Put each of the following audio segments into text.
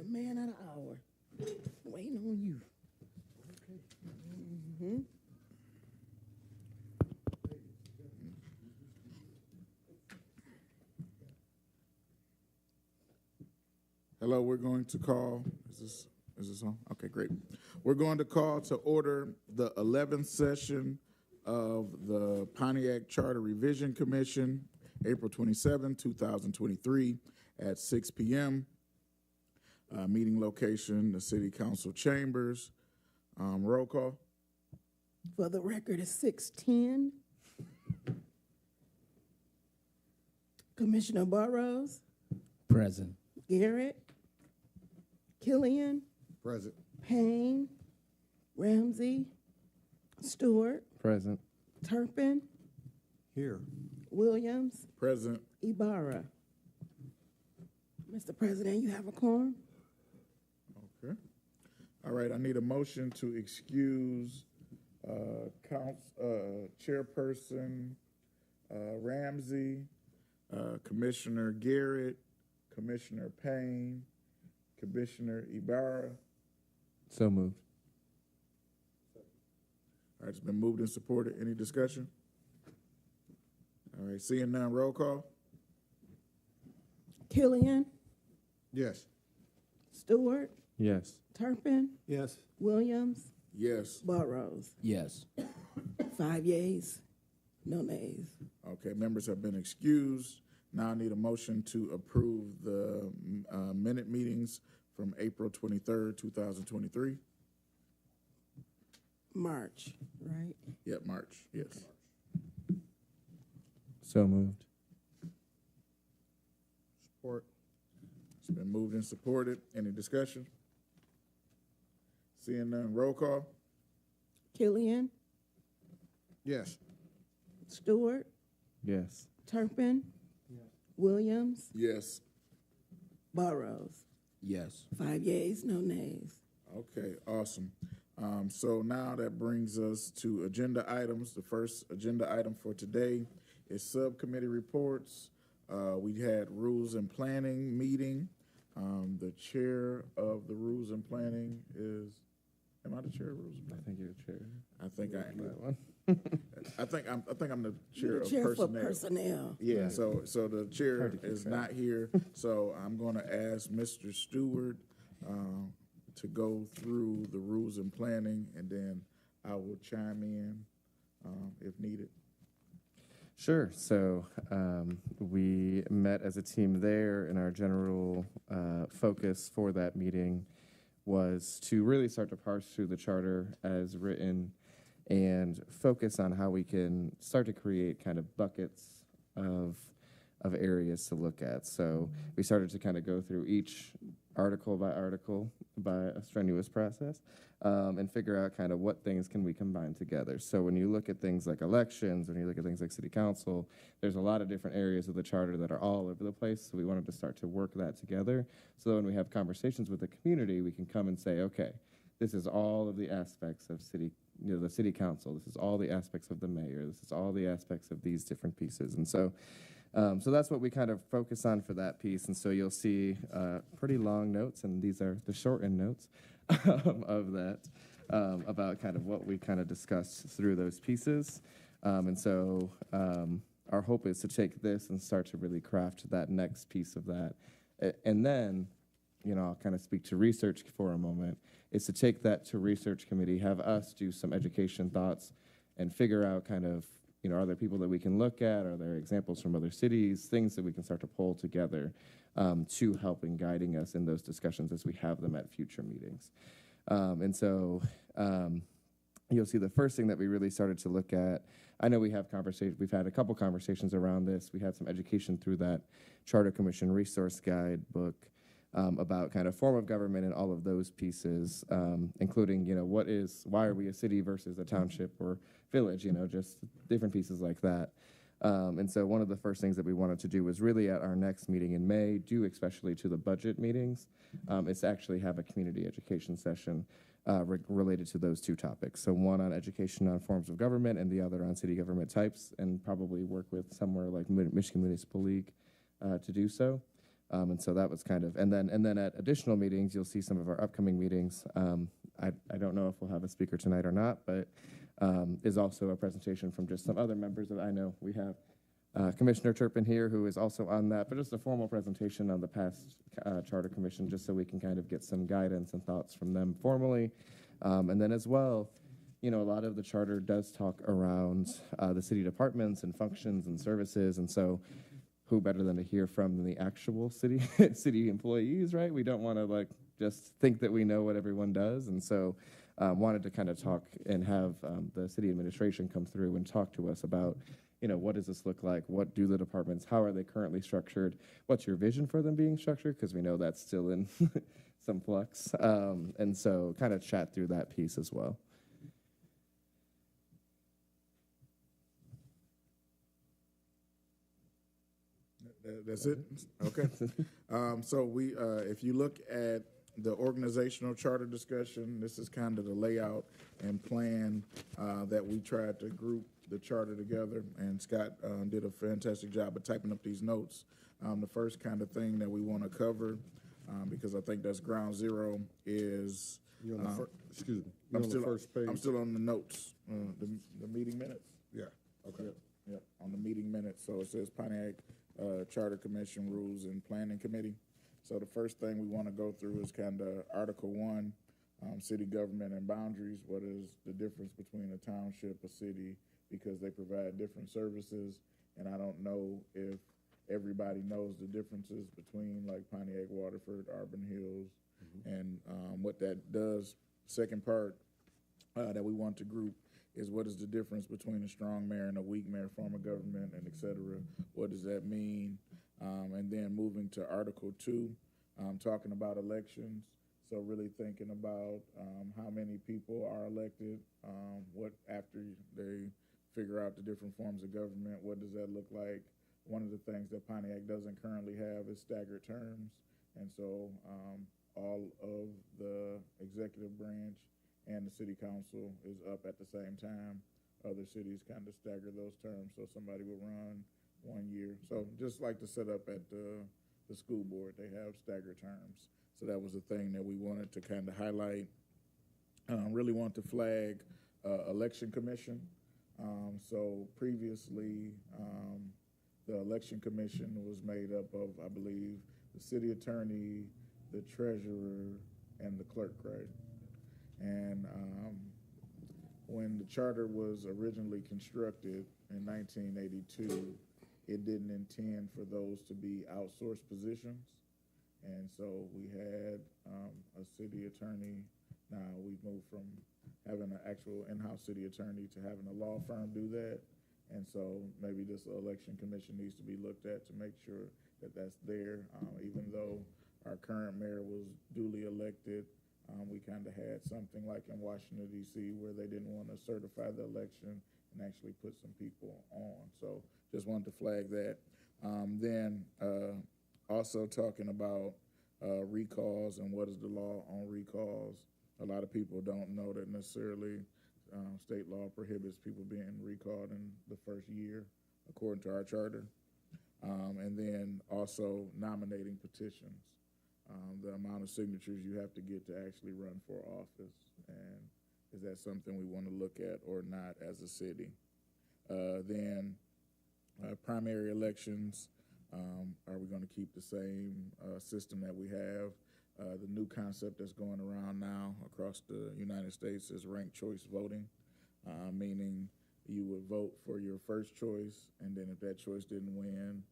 man of the hour. Waiting on you. Mm-hmm. Hello, we're going to call, is this on? Okay, great. We're going to call to order the 11th session of the Pontiac Charter Revision Commission, April 27, 2023 at 6 p.m. Meeting location, the City Council Chambers. Roll call. For the record, it's 6:10. Commissioner Burrows, Present. Garrett, Killian, Present. Payne, Ramsey, Stewart, Present. Turpin, Here. Williams, Present. Ibarra. Mr. President, you have a quorum? Okay. All right, I need a motion to excuse Chairperson Ramsey, Commissioner Garrett, Commissioner Payne, Commissioner Ibarra. So moved. All right, it's been moved and supported. Any discussion? All right, seeing none, roll call. Killian, Yes. Stewart, Yes. Turpin, Yes. Williams, Yes. Burrows. Yes. 5 yeas, no nays. Okay, members have been excused. Now I need a motion to approve the minute meetings from April 23rd, 2023. March, right? Yep, March, yes. So moved. Support. It's been moved and supported. Any discussion? Seeing none, roll call. Killian, Yes. Stewart, Yes. Turpin, Williams, Yes. Burrows. Yes. 5 yeas, no nays. Okay, awesome. So now that brings us to agenda items. The first agenda item for today is subcommittee reports. We had Rules and Planning meeting. The chair of the Rules and Planning is, am I the chair of Rules and I Planning? think you're the chair. I think I am. That one. I think I'm the chair You're of chair personnel. for personnel. Yeah, Right. so the chair Hard to keep is track. not here, so I'm going to ask Mr. Stewart to go through the rules and planning, and then I will chime in if needed. Sure. So we met as a team there, and our general focus for that meeting was to really start to parse through the charter as written and focus on how we can start to create kind of buckets of areas to look at. So we started to kind of go through each article by a strenuous process and figure out kind of what things can we combine together. So when you look at things like elections, when you look at things like city council, there's a lot of different areas of the charter that are all over the place. So we wanted to start to work that together so that when we have conversations with the community, we can come and say, okay, this is all of the aspects of the city council. This is all the aspects of the mayor. This is all the aspects of these different pieces. And so that's what we kind of focus on for that piece. And so you'll see pretty long notes, and these are the shortened notes of that, about kind of what we kind of discussed through those pieces. And so our hope is to take this and start to really craft that next piece of that. And then, I'll kind of speak to research for a moment, is to take that to research committee, have us do some education thoughts, and figure out kind of, are there people that we can look at? Are there examples from other cities, things that we can start to pull together to help in guiding us in those discussions as we have them at future meetings? And so you'll see the first thing that we really started to look at. I know we've had a couple conversations around this. We had some education through that Charter Commission resource guide book about kind of form of government and all of those pieces, including, why are we a city versus a township or village, just different pieces like that. And so one of the first things that we wanted to do was really at our next meeting in May, due especially to the budget meetings, is to actually have a community education session related to those two topics. So one on education on forms of government and the other on city government types, and probably work with somewhere like Michigan Municipal League to do so. And so that was kind of, and then at additional meetings, you'll see some of our upcoming meetings. I don't know if we'll have a speaker tonight or not, but is also a presentation from just some other members that I know. We have Commissioner Turpin here, who is also on that, but just a formal presentation on the past Charter Commission, just so we can kind of get some guidance and thoughts from them formally. And then as well, you know, a lot of the charter does talk around the city departments and functions and services, and so who better than to hear from the actual city city employees, right? We don't want to like just think that we know what everyone does, and so wanted to kind of talk and have the city administration come through and talk to us about, you know, what does this look like? What do the departments? How are they currently structured? What's your vision for them being structured? Because we know that's still in some flux, and so kind of chat through that piece as well. That's it? Okay. So we, if you look at the organizational charter discussion, this is kind of the layout and plan that we tried to group the charter together, and Scott did a fantastic job of typing up these notes. The first kind of thing that we want to cover, because I think that's ground zero, is You're on the excuse me. You're on the first page. I'm still on the notes, the meeting minutes. Yeah. Okay. Yep, on the meeting minutes. So it says Pontiac Charter Commission Rules and Planning Committee. So the first thing we want to go through is kind of Article 1, city government and boundaries. What is the difference between a township, a city, because they provide different services. And I don't know if everybody knows the differences between like Pontiac, Waterford, Auburn Hills, and what that does. Second part that we want to group is what is the difference between a strong mayor and a weak mayor form of government, and et cetera. What does that mean? And then moving to Article 2, talking about elections. So really thinking about how many people are elected, what after they figure out the different forms of government, what does that look like? One of the things that Pontiac doesn't currently have is staggered terms. And so all of the executive branch and the city council is up at the same time. Other cities kind of stagger those terms, so somebody will run 1 year. So just like to set up at the school board, they have staggered terms. So that was a thing that we wanted to kind of highlight. Really want to flag election commission. So previously, the election commission was made up of, I believe, the city attorney, the treasurer, and the clerk, right? And when the charter was originally constructed in 1982, it didn't intend for those to be outsourced positions. And so we had a city attorney. Now we've moved from having an actual in-house city attorney to having a law firm do that. And so maybe this election commission needs to be looked at to make sure that that's there. Even though our current mayor was duly elected, we kind of had something like in Washington, D.C., where they didn't want to certify the election and actually put some people on. So just wanted to flag that. Then also talking about recalls and what is the law on recalls. A lot of people don't know that necessarily state law prohibits people being recalled in the first year, according to our charter. And then also nominating petitions. The amount of signatures you have to get to actually run for office, and is that something we want to look at or not as a city? Then primary elections, are we going to keep the same system that we have? The new concept that's going around now across the United States is ranked choice voting, meaning you would vote for your first choice, and then if that choice didn't win,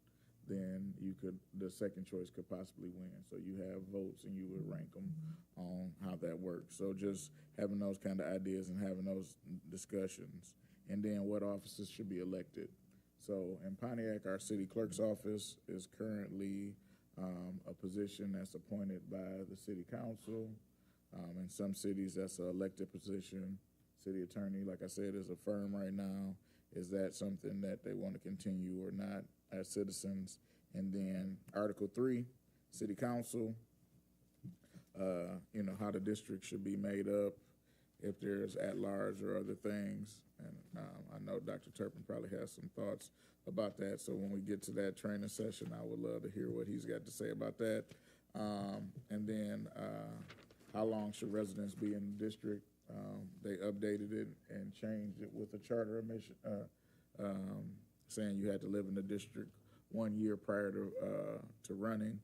then the second choice could possibly win. So you have votes and you would rank them on how that works. So just having those kind of ideas and having those discussions. And then what offices should be elected. So in Pontiac, our city clerk's office is currently a position that's appointed by the city council. In some cities, that's an elected position. City attorney, like I said, is a firm right now. Is that something that they want to continue or not as citizens? And then Article 3, City Council, how the district should be made up. if there's at-large or other things. And I know Dr. Turpin probably has some thoughts about that. So when we get to that training session, I would love to hear what he's got to say about that. And then how long should residents be in the district? They updated it and changed it with a charter admission, saying you had to live in the district 1 year prior to running.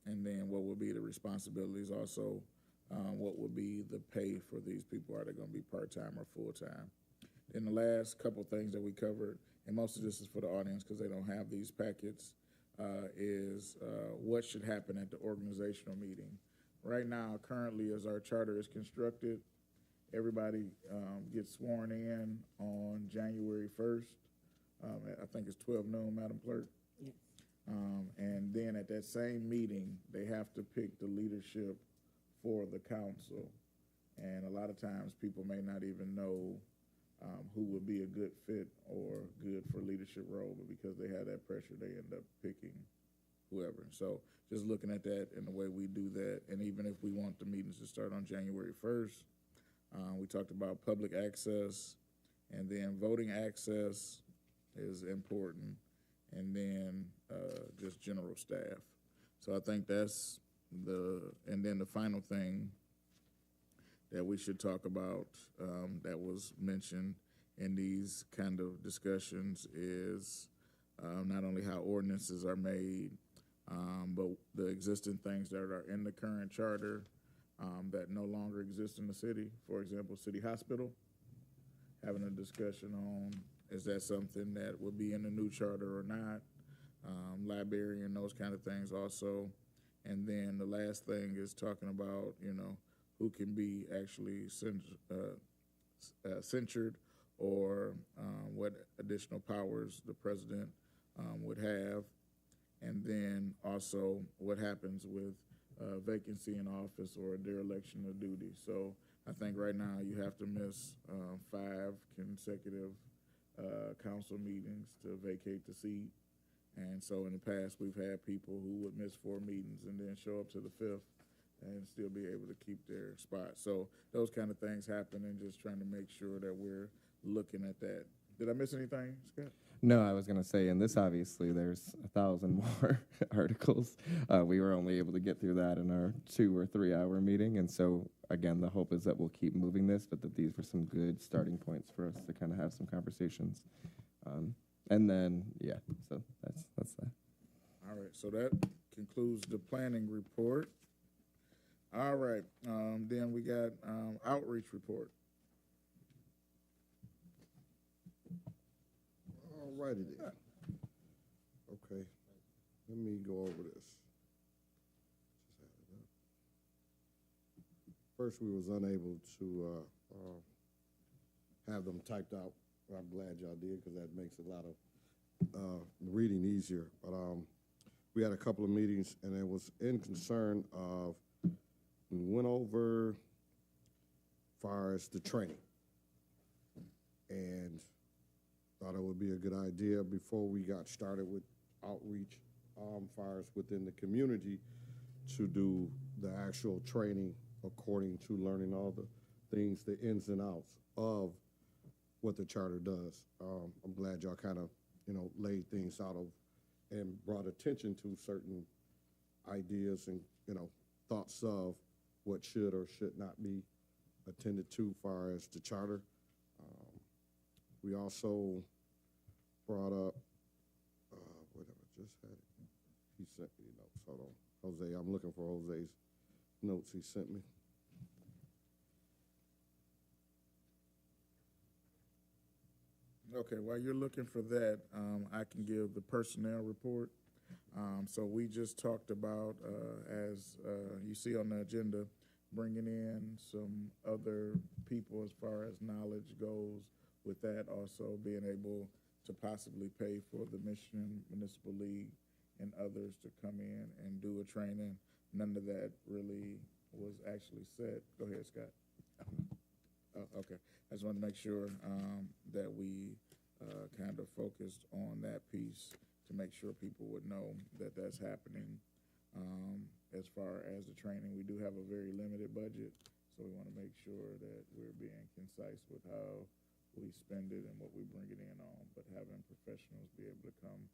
And then what would be the responsibilities also, what would be the pay for these people? Are they going to be part-time or full-time? And the last couple things that we covered, and most of this is for the audience because they don't have these packets, is what should happen at the organizational meeting. Right now, currently, as our charter is constructed, everybody gets sworn in on January 1st. I think it's 12 noon, Madam Clerk. Yes. And then at that same meeting, they have to pick the leadership for the council. And a lot of times people may not even know who would be a good fit or good for leadership role, but because they have that pressure, they end up picking whoever. So just looking at that and the way we do that, and even if we want the meetings to start on January 1st, we talked about public access, and then voting access is important, and then just general staff. So I think that's and then the final thing that we should talk about that was mentioned in these kind of discussions is not only how ordinances are made, but the existing things that are in the current charter that no longer exist in the city. For example, City Hospital, having a discussion on is that something that would be in the new charter or not, librarian, those kind of things also. And then the last thing is talking about, who can be actually censured or what additional powers the president would have. And then also what happens with vacancy in office or a dereliction of duty. So I think right now you have to miss 5 consecutive council meetings to vacate the seat. And so in the past, we've had people who would miss 4 meetings and then show up to the 5th and still be able to keep their spot. So those kind of things happen, and just trying to make sure that we're looking at that. Did I miss anything, Scott? No, I was going to say, in this, obviously, there's 1,000 more articles. We were only able to get through that in our 2 or 3 hour meeting. And so, again, the hope is that we'll keep moving this, but that these were some good starting points for us to kind of have some conversations. And then, yeah, so that's that. All right, so that concludes the planning report. All right, then we got outreach report. All righty then. Okay, let me go over this. First, we was unable to have them typed out. I'm glad y'all did, because that makes a lot of reading easier. But we had a couple of meetings, and it was in concern of, we went over far as the training, and thought it would be a good idea before we got started with outreach far as within the community to do the actual training according to learning all the things, the ins and outs of what the charter does. I'm glad y'all kind of, laid things out and brought attention to certain ideas and, thoughts of what should or should not be attended to far as the charter. We also brought up, whatever, just had it. He sent me notes. Hold on. Jose, I'm looking for Jose's notes he sent me. Okay, while you're looking for that, I can give the personnel report. So we just talked about, as you see on the agenda, bringing in some other people as far as knowledge goes. With that, also being able to possibly pay for the Michigan Municipal League and others to come in and do a training. None of that really was actually set. Go ahead, Scott. Okay. I just wanted to make sure that we kind of focused on that piece to make sure people would know that that's happening. As far as the training, we do have a very limited budget, So we want to make sure that we're being concise with how we spend it and what we bring it in on, but having professionals be able to come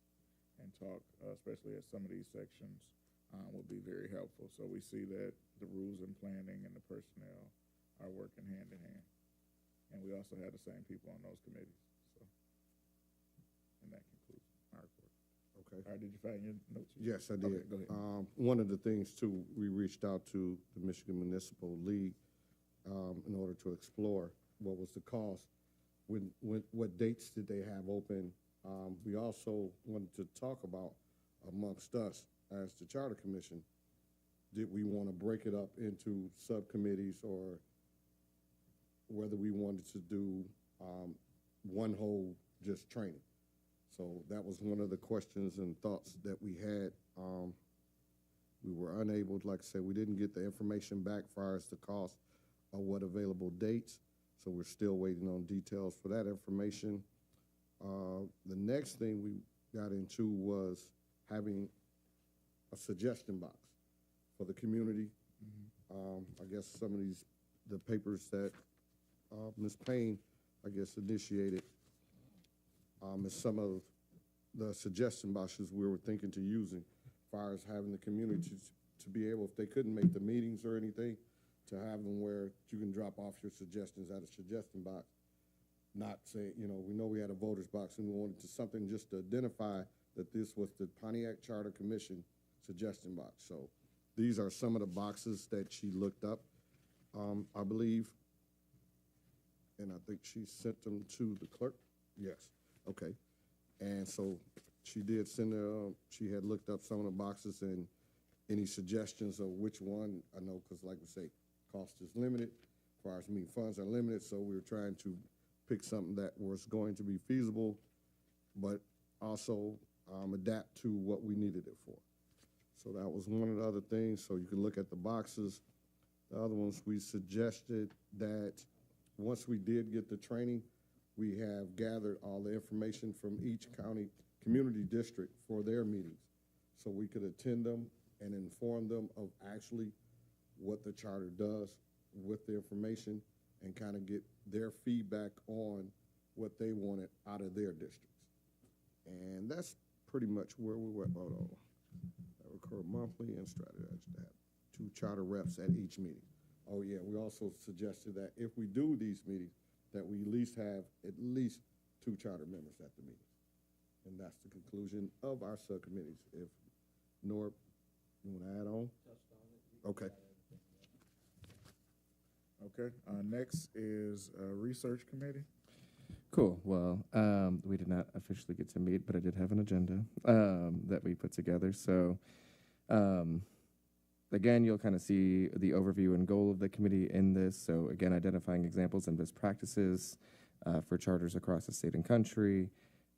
and talk, especially at some of these sections, will be very helpful. So we see that the rules and planning and the personnel are working hand in hand. And we also have the same people on those committees. So, and that concludes my report. Okay. All right, did you find your notes? Yes, I did. Okay, go ahead. One of the things too, we reached out to the Michigan Municipal League in order to explore what was the cost, what dates did they have open. We also wanted to talk about amongst us as the Charter Commission, did we want to break it up into subcommittees or whether we wanted to do one whole just training. So that was one of the questions and thoughts that we had. We were unable, like I said, we didn't get the information back as far as the cost of what available dates. So we're still waiting on details for that information. The next thing we got into was having a suggestion box for the community. I guess some of the papers that Ms. Payne, I guess, initiated is some of the suggestion boxes we were thinking to using as far as having the community to be able, if they couldn't make the meetings or anything, to have them where you can drop off your suggestions at a suggestion box. Not say, we know we had a voters box and we wanted to something just to identify that this was the Pontiac Charter Commission suggestion box. So these are some of the boxes that she looked up, I believe, and I think she sent them to the clerk. Yes, okay. And so she did send she had looked up some of the boxes and any suggestions of which one, I know, because like we say, cost is limited, as far as funds are limited, so we were trying to pick something that was going to be feasible, but also adapt to what we needed it for. So that was one of the other things. So you can look at the boxes. The other ones, we suggested that once we did get the training, we have gathered all the information from each county community district for their meetings. So we could attend them and inform them of actually what the charter does with the information and kind of get their feedback on what they wanted out of their districts. And that's pretty much where we were. Hold on. That recur monthly and strategize to have 2 charter reps at each meeting. Oh yeah, we also suggested that if we do these meetings, that we at least have at least 2 charter members at the meeting. And that's the conclusion of our subcommittees. If Norb, you want to add on? Okay. Okay, next is Research Committee. Cool. Well, we did not officially get to meet, but I did have an agenda that we put together. So, again, you'll kind of see the overview and goal of the committee in this. So, again, identifying examples and best practices for charters across the state and country.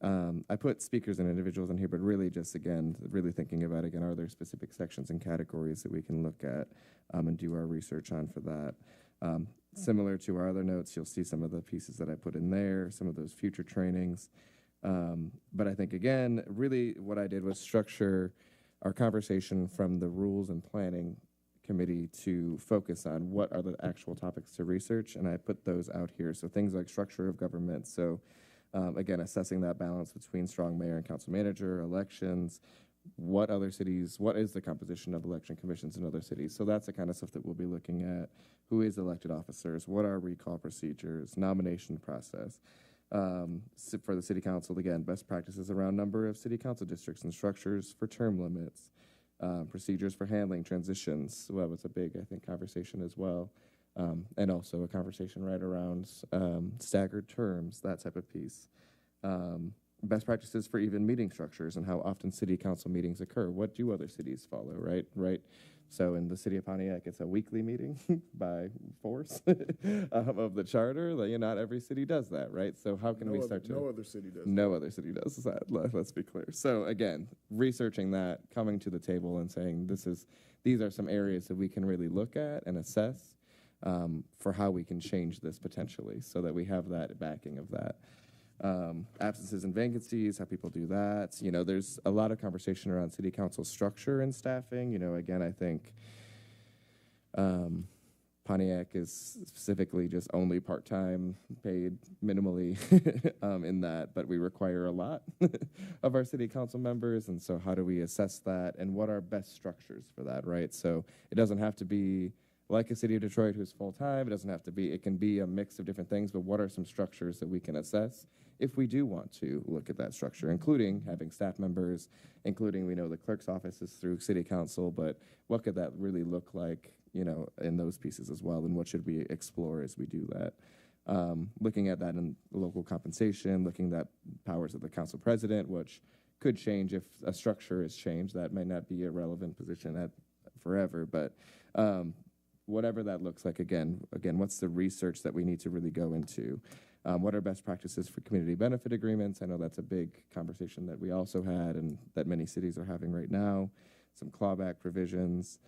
I put speakers and individuals in here, but really just, again, really thinking about, again, are there specific sections and categories that we can look at and do our research on for that. Similar to our other notes, you'll see some of the pieces that I put in there, some of those future trainings. But I think, again, really what I did was structure our conversation from the Rules and Planning Committee to focus on what are the actual topics to research, and I put those out here. So things like structure of government. So again, assessing that balance between strong mayor and council manager, elections, what other cities, what is the composition of election commissions in other cities? So that's the kind of stuff that we'll be looking at. Who is elected officers? What are recall procedures? Nomination process. For the city council, again, best practices around number of city council districts and structures for term limits. Procedures for handling transitions. Well, that was a big, I think, conversation as well. And also a conversation right around staggered terms, that type of piece. Best practices for even meeting structures and how often city council meetings occur. What do other cities follow, right? So in the city of Pontiac, it's a weekly meeting by force of the charter. Like, not every city does that, right? So how can we start to... No other city does No other city does that, let's be clear. So again, researching that, coming to the table and saying these are some areas that we can really look at and assess for how we can change this potentially so that we have that backing of that. Absences and vacancies, how people do that. There's a lot of conversation around city council structure and staffing. Again, I think Pontiac is specifically just only part-time, paid minimally in that, but we require a lot of our city council members. And so how do we assess that, and what are best structures for that, right? So it doesn't have to be like a city of Detroit who's full-time. It doesn't have to be, it can be a mix of different things, but what are some structures that we can assess if we do want to look at that structure, including having staff members, including, we know the clerk's office is through city council, but what could that really look like, you know, in those pieces as well, and what should we explore as we do that? Looking at that in local compensation, looking at powers of the council president, which could change if a structure is changed. That may not be a relevant position at forever, but whatever that looks like, again, what's the research that we need to really go into? What are best practices for community benefit agreements? I know that's a big conversation that we also had and that many cities are having right now. Some clawback provisions,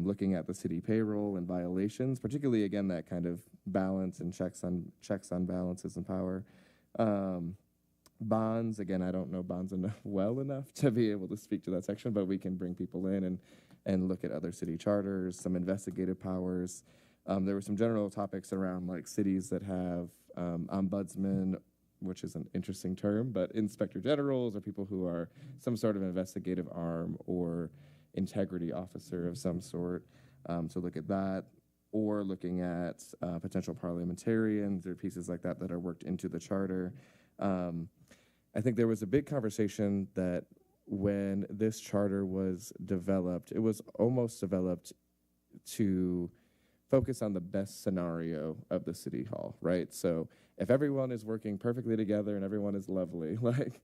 looking at the city payroll and violations, particularly, again, that kind of balance and checks on balances and power. Bonds, again, I don't know bonds well enough to be able to speak to that section, but we can bring people in and look at other city charters, some investigative powers. There were some general topics around like cities that have ombudsman, which is an interesting term, but inspector generals, or people who are some sort of investigative arm or integrity officer of some sort. So look at that, or looking at potential parliamentarians or pieces like that that are worked into the charter. I think there was a big conversation that when this charter was developed, it was almost developed to focus on the best scenario of the city hall, right? So if everyone is working perfectly together and everyone is lovely, like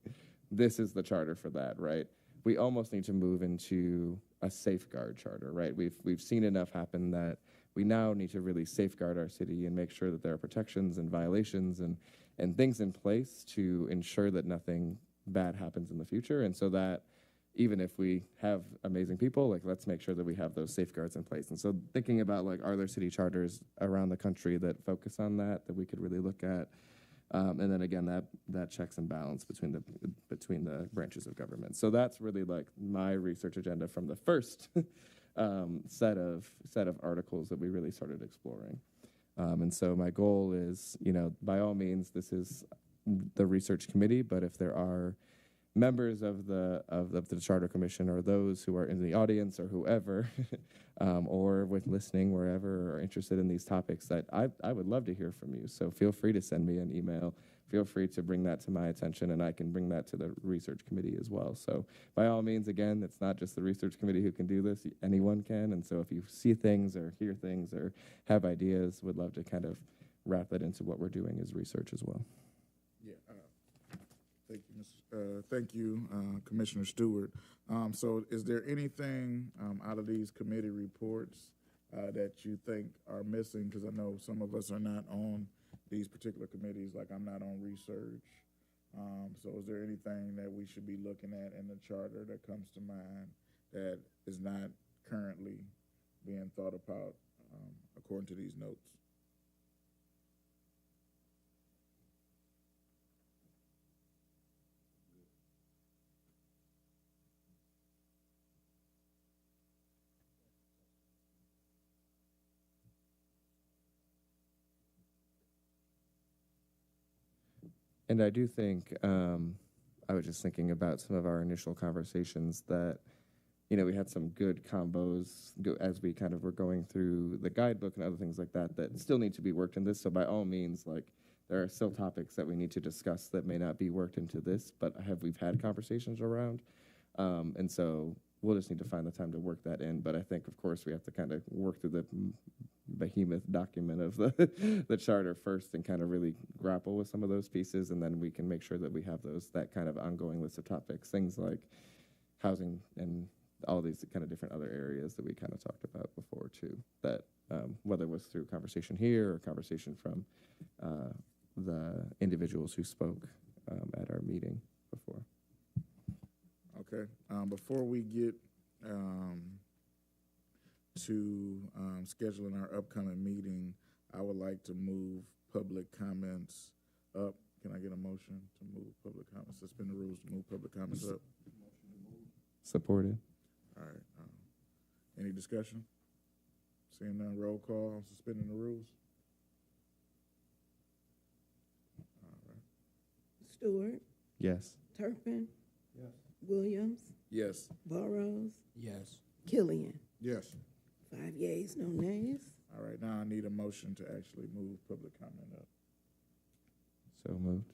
this is the charter for that, right? We almost need to move into a safeguard charter, right? We've seen enough happen that we now need to really safeguard our city and make sure that there are protections and violations and things in place to ensure that nothing bad happens in the future. And so that even if we have amazing people, like let's make sure that we have those safeguards in place. And so thinking about like, are there city charters around the country that focus on that we could really look at? And then again, that checks and balance between the branches of government. So that's really like my research agenda from the first set of articles that we really started exploring. And so my goal is, you know, by all means, this is the research committee, but if there are members of the Charter Commission or those who are in the audience or whoever, or with listening wherever are interested in these topics, that I would love to hear from you. So feel free to send me an email. Feel free to bring that to my attention, and I can bring that to the research committee as well. So by all means, again, it's not just the research committee who can do this. Anyone can. And so if you see things or hear things or have ideas, would love to kind of wrap that into what we're doing as research as well. Yeah. Thank you, Commissioner Stewart. So is there anything out of these committee reports that you think are missing? Because I know some of us are not on these particular committees, like I'm not on research. So is there anything that we should be looking at in the charter that comes to mind that is not currently being thought about according to these notes? And I do think, I was just thinking about some of our initial conversations that, you know, we had some good combos as we kind of were going through the guidebook and other things like that that still need to be worked in this. So by all means, like, there are still topics that we need to discuss that may not be worked into this, but we've had conversations around. And so we'll just need to find the time to work that in. But I think, of course, we have to kind of work through the behemoth document of the charter first and kind of really grapple with some of those pieces, and then we can make sure that we have that kind of ongoing list of topics, things like housing and all these kind of different other areas that we kind of talked about before too, that whether it was through conversation here or conversation from the individuals who spoke at our meeting before. Okay. Before we get to scheduling our upcoming meeting, I would like to move public comments up. Can I get a motion to move public comments? Suspend the rules to move public comments up. Supported. All right. Any discussion? seeing none, roll call on suspending the rules. All right. Stewart, Yes. Turpin, Yes. Williams, Yes. Burrows, Yes. Killian. Yes. 5 yeas, no nays. All right, now I need a motion to actually move public comment up. So moved.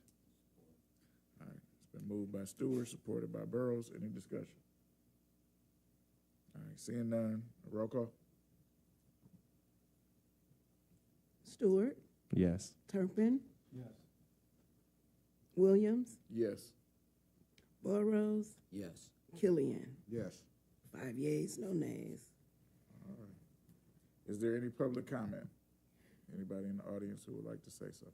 All right, it's been moved by Stewart, supported by Burrows. Any discussion? All right, seeing none, roll call. Stewart, Yes. Turpin, Yes. Williams, Yes. Burrows, Yes. Killian. Yes. 5 yeas, no nays. All right. Is there any public comment? Anybody in the audience who would like to say something?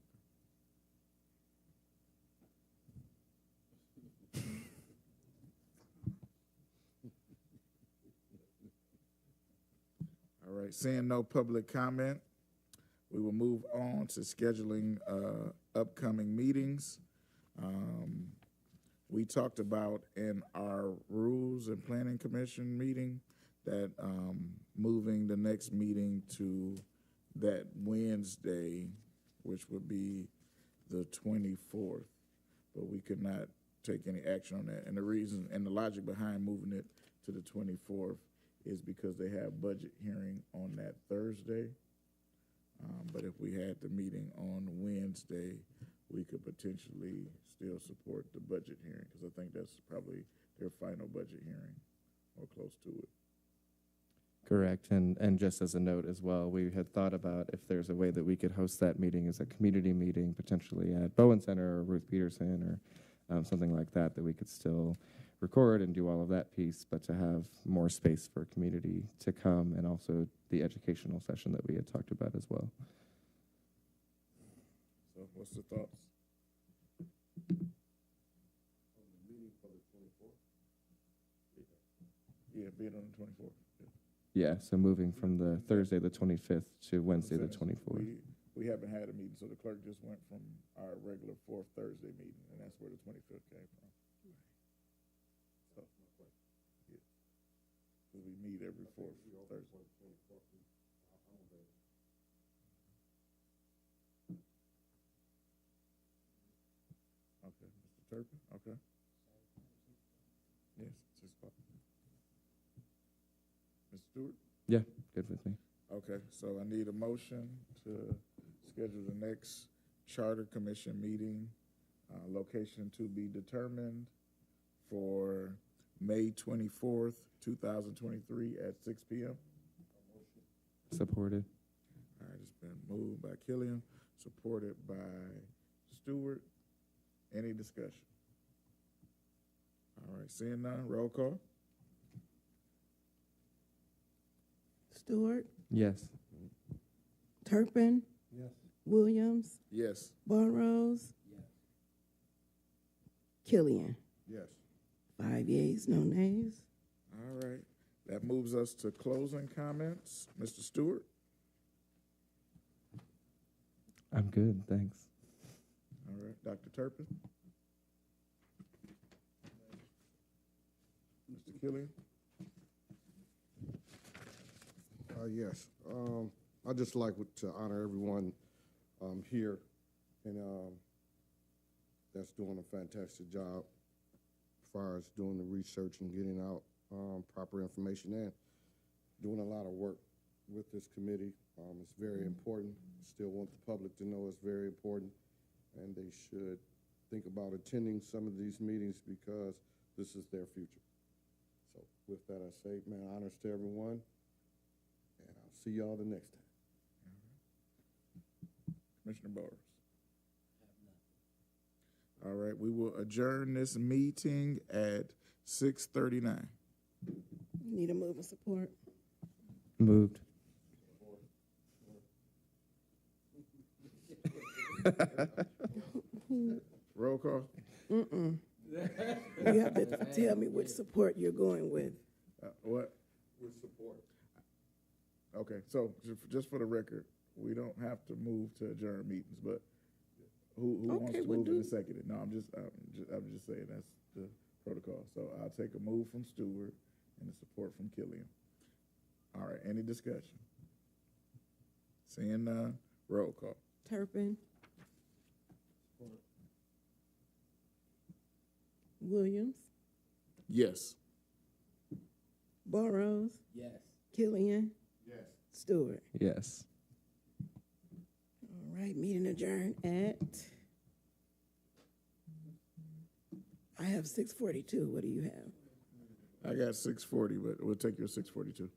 All right, seeing no public comment, we will move on to scheduling upcoming meetings. We talked about in our Rules and Planning Commission meeting that moving the next meeting to that Wednesday, which would be the 24th, but we could not take any action on that. And the reason and the logic behind moving it to the 24th is because they have budget hearing on that Thursday. But if we had the meeting on Wednesday, we could potentially still support the budget hearing, because I think that's probably their final budget hearing or close to it. Correct. And just as a note as well, we had thought about if there's a way that we could host that meeting as a community meeting, potentially at Bowen Center or Ruth Peterson or something like that, that we could still record and do all of that piece, but to have more space for community to come, and also the educational session that we had talked about as well. So what's the thoughts? Yeah, be it on the 24th. Yeah, so moving from the Thursday the 25th to Wednesday the 24th. We haven't had a meeting, so the clerk just went from our regular fourth Thursday meeting, and that's where the 25th came from. So, yeah. 'Cause we meet every fourth Thursday. Okay, Mr. Turpin, okay. Yes, 6 o'clock. Mr. Stewart? Yeah, good with me. Okay, so I need a motion to schedule the next Charter Commission meeting, location to be determined, for May 24th, 2023 at 6 p.m. Supported. All right, it's been moved by Killian, supported by Stewart. Any discussion? All right, seeing none, roll call. Stewart, Yes. Turpin, Yes. Williams, Yes. Burrows, Killian. Yes. 5 yeas, no nays. All right, that moves us to closing comments. Mr. Stewart? I'm good, thanks. All right, Dr. Turpin? Mr. Killian? Yes. I'd just like to honor everyone here and that's doing a fantastic job as far as doing the research and getting out proper information and doing a lot of work with this committee. It's very important. Still want the public to know it's very important, and they should think about attending some of these meetings because this is their future. So with that, I say, man, honors to everyone. And I'll see y'all the next time. Commissioner Burrows? All right, we will adjourn this meeting at 6:39. Need a move of support. Moved. Roll call? You have to tell me which support you're going with. What? With support. Okay, so just for the record, we don't have to move to adjourn meetings, but who wants Okay, to we'll move do- in a second? No, I'm just saying that's the protocol. So I'll take a move from Stewart and a support from Killian. All right, any discussion? Seeing none, roll call. Turpin. Williams. Yes. Burrows. Yes. Killian. Yes. Stewart. Yes. All right, meeting adjourned at, I have 6:42. What do you have? I got 6:40, but we'll take your 6:42.